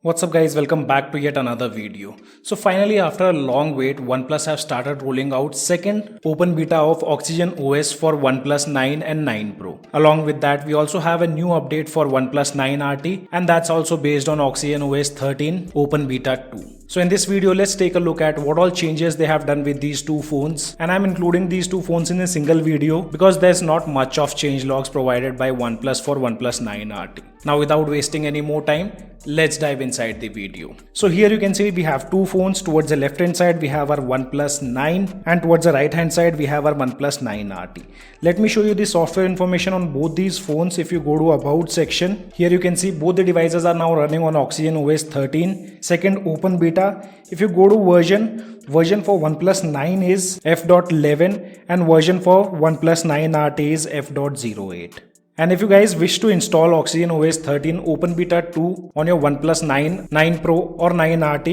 What's up guys, welcome back to yet another video. So finally after a long wait, OnePlus have started rolling out second open beta of OxygenOS for OnePlus 9 and 9 Pro. Along with that, we also have a new update for OnePlus 9 RT and that's also based on OxygenOS 13 open beta 2. So in this video, let's take a look at what all changes they have done with these two phones, and I'm including these two phones in a single video because there's not much of changelogs provided by OnePlus for OnePlus 9 RT. Now without wasting any more time, let's dive inside the video. So here you can see we have two phones. Towards the left hand side we have our OnePlus 9 and towards the right hand side we have our OnePlus 9 RT. Let me show you the software information on both these phones. If you go to about section, here you can see both the devices are now running on OxygenOS 13 second open beta. If you go to version for OnePlus 9 is f.11 and version for OnePlus 9 RT is f.08. And if you guys wish to install OxygenOS 13 Open Beta 2 on your OnePlus 9, 9 Pro or 9 RT,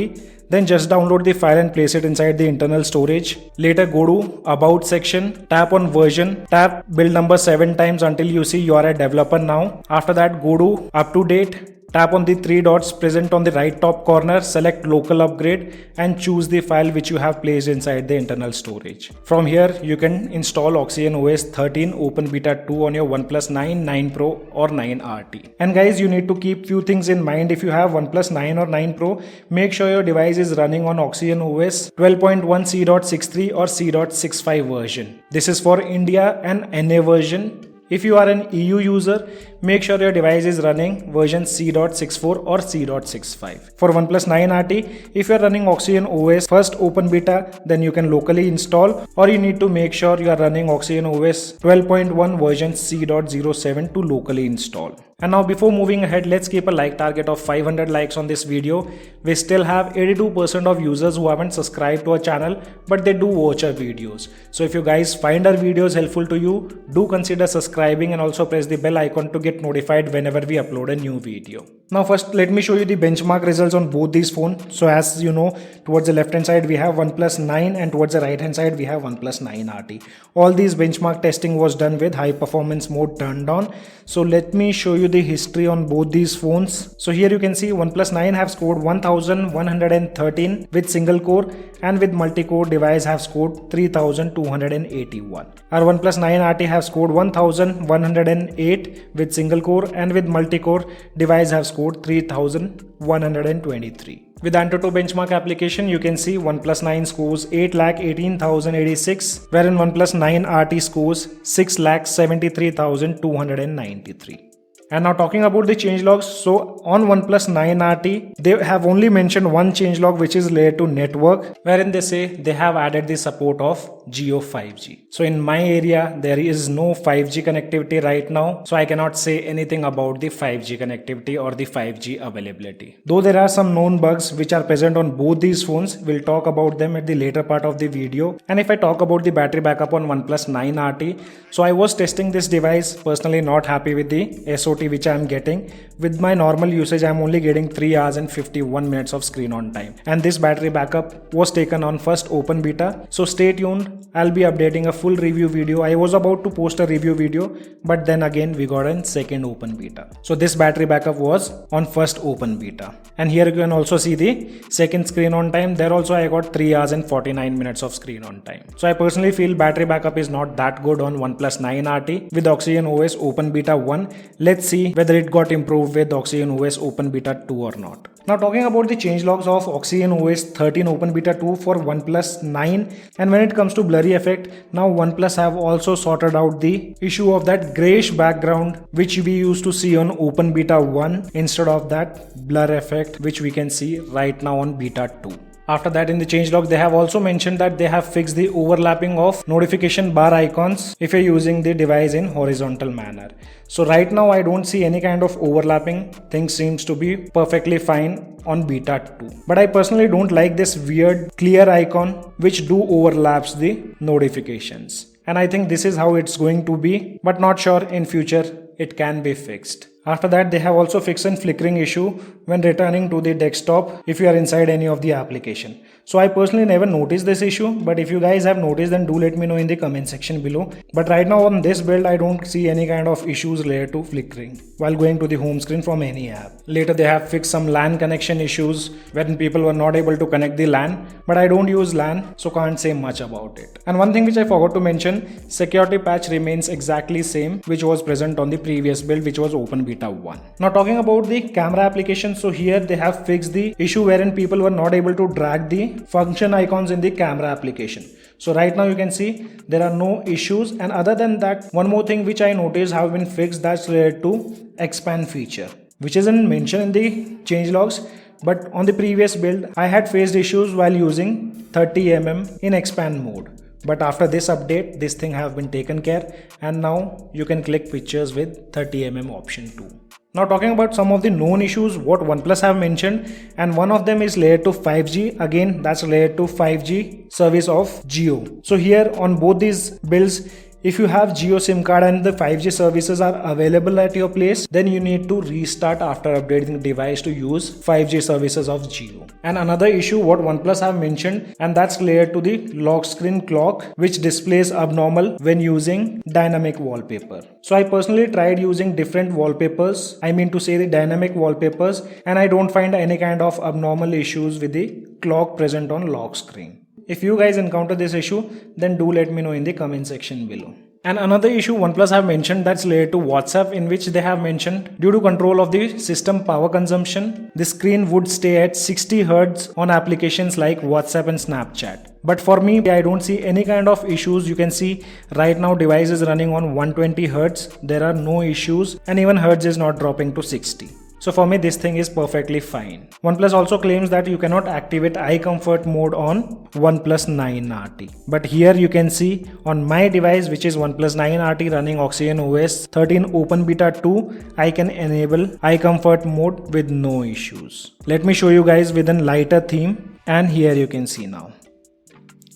then just download the file and place it inside the internal storage. Later go to About section, tap on version, tap build number 7 times until you see you are a developer now. After that go to Up to Date. Tap on the three dots present on the right top corner, select local upgrade and choose the file which you have placed inside the internal storage. From here you can install OxygenOS 13 Open Beta 2 on your OnePlus 9, 9 Pro or 9 RT. And guys, you need to keep few things in mind. If you have OnePlus 9 or 9 Pro, make sure your device is running on OxygenOS 12.1 C.63 or C.65 version. This is for India and NA version. If you are an EU user, make sure your device is running version C.64 or C.65. For OnePlus 9 RT, if you are running OxygenOS first open beta, then you can locally install, or you need to make sure you are running OxygenOS 12.1 version C.07 to locally install. And now before moving ahead, let's keep a like target of 500 likes on this video. We still have 82% of users who haven't subscribed to our channel, but they do watch our videos. So if you guys find our videos helpful to you, do consider subscribing and also press the bell icon to get notified whenever we upload a new video. Now first let me show you the benchmark results on both these phones. So as you know, towards the left hand side we have OnePlus 9 and towards the right hand side we have OnePlus 9 RT. All these benchmark testing was done with high performance mode turned on. So let me show you the history on both these phones. So here you can see OnePlus 9 have scored 1113 with single core, and with multi-core device have scored 3281. Our OnePlus 9 RT have scored 1108 with single core, and with multi-core device have scored 3123. With Antutu benchmark application, you can see OnePlus 9 scores 8,18,086, wherein OnePlus 9 RT scores 6,73,293. And now talking about the changelogs, so on OnePlus 9 RT, they have only mentioned one changelog which is related to network, wherein they say they have added the support of Geo 5G. So in my area, there is no 5G connectivity right now, so I cannot say anything about the 5G connectivity or the 5G availability. Though there are some known bugs which are present on both these phones, we'll talk about them at the later part of the video. And if I talk about the battery backup on OnePlus 9 RT, so I was testing this device, personally not happy with the SOT which I am getting. With my normal usage, I am only getting 3 hours and 51 minutes of screen on time. And this battery backup was taken on first open beta. So stay tuned. I'll be updating a full review video. I was about to post a review video, but then again we got a second open beta. So this battery backup was on first open beta. And here you can also see the second screen on time. There also I got 3 hours and 49 minutes of screen on time. So I personally feel battery backup is not that good on OnePlus 9 RT with OxygenOS Open Beta 1. Let's see whether it got improved with OxygenOS Open Beta 2 or not. Now talking about the changelogs of OxygenOS 13 Open Beta 2 for OnePlus 9, and when it comes to blurry effect, now OnePlus have also sorted out the issue of that grayish background which we used to see on Open Beta 1 instead of that blur effect which we can see right now on Beta 2. After that, in the changelog, they have also mentioned that they have fixed the overlapping of notification bar icons if you're using the device in horizontal manner. So right now I don't see any kind of overlapping. Things seems to be perfectly fine on Beta 2. But I personally don't like this weird clear icon which do overlaps the notifications. And I think this is how it's going to be, but not sure in future it can be fixed. After that, they have also fixed a flickering issue when returning to the desktop if you are inside any of the application. So I personally never noticed this issue, but if you guys have noticed, then do let me know in the comment section below. But right now on this build, I don't see any kind of issues related to flickering while going to the home screen from any app. Later they have fixed some LAN connection issues when people were not able to connect the LAN, but I don't use LAN, so can't say much about it. And one thing which I forgot to mention, security patch remains exactly same which was present on the previous build, which was open beta 1. Now talking about the camera application, so here they have fixed the issue wherein people were not able to drag the function icons in the camera application. So right now you can see there are no issues, and other than that, one more thing which I noticed have been fixed, that's related to expand feature, which isn't mentioned in the changelogs, but on the previous build I had faced issues while using 30mm in expand mode. But after this update, this thing have been taken care, and now you can click pictures with 30mm option too. Now talking about some of the known issues what OnePlus have mentioned, and one of them is related to 5G. Again, that's related to 5G service of Jio. So here on both these builds, if you have Jio SIM card and the 5G services are available at your place, then you need to restart after updating the device to use 5G services of Jio. And another issue what OnePlus have mentioned, and that's related to the lock screen clock, which displays abnormal when using dynamic wallpaper. So I personally tried using different wallpapers, I mean to say the dynamic wallpapers, and I don't find any kind of abnormal issues with the clock present on lock screen. If you guys encounter this issue, then do let me know in the comment section below. And another issue OnePlus have mentioned, that's related to WhatsApp, in which they have mentioned due to control of the system power consumption, the screen would stay at 60 Hz on applications like WhatsApp and Snapchat. But for me, I don't see any kind of issues. You can see right now device is running on 120 Hz. There are no issues, and even Hz is not dropping to 60. So for me, this thing is perfectly fine. OnePlus also claims that you cannot activate eye comfort mode on OnePlus 9 RT. But here you can see on my device, which is OnePlus 9 RT running OxygenOS 13 Open Beta 2, I can enable eye comfort mode with no issues. Let me show you guys with a lighter theme, and here you can see now.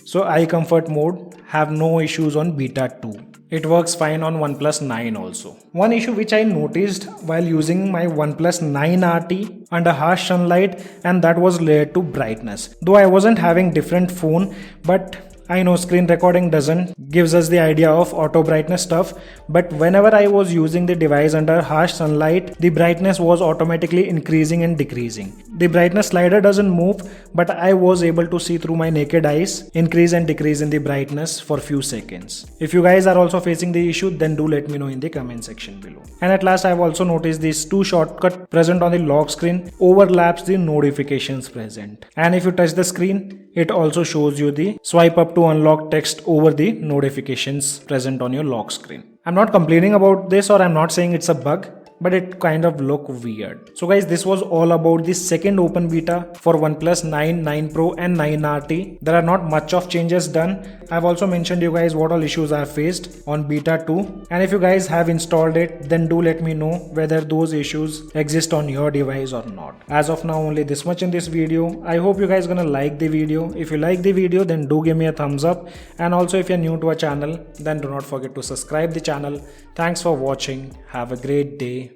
So eye comfort mode have no issues on Beta 2. It works fine on OnePlus 9 also. One issue which I noticed while using my OnePlus 9 RT under harsh sunlight, and that was related to brightness. Though I wasn't having different phone, but I know screen recording doesn't gives us the idea of auto brightness stuff, but whenever I was using the device under harsh sunlight, the brightness was automatically increasing and decreasing. The brightness slider doesn't move, but I was able to see through my naked eyes increase and decrease in the brightness for few seconds. If you guys are also facing the issue, then do let me know in the comment section below. And at last, I have also noticed these two shortcuts present on the lock screen overlaps the notifications present. And if you touch the screen, it also shows you the swipe up to unlock text over the notifications present on your lock screen. I'm not complaining about this, or I'm not saying it's a bug, but it kind of look weird. So guys, this was all about the second open beta for OnePlus 9, 9 Pro and 9 RT. There are not much of changes done. I've also mentioned you guys what all issues I have faced on beta 2, and if you guys have installed it, then do let me know whether those issues exist on your device or not. As of now, only this much in this video. I hope you guys gonna like the video. If you like the video, then do give me a thumbs up, and also if you're new to our channel, then do not forget to subscribe the channel. Thanks for watching. Have a great day.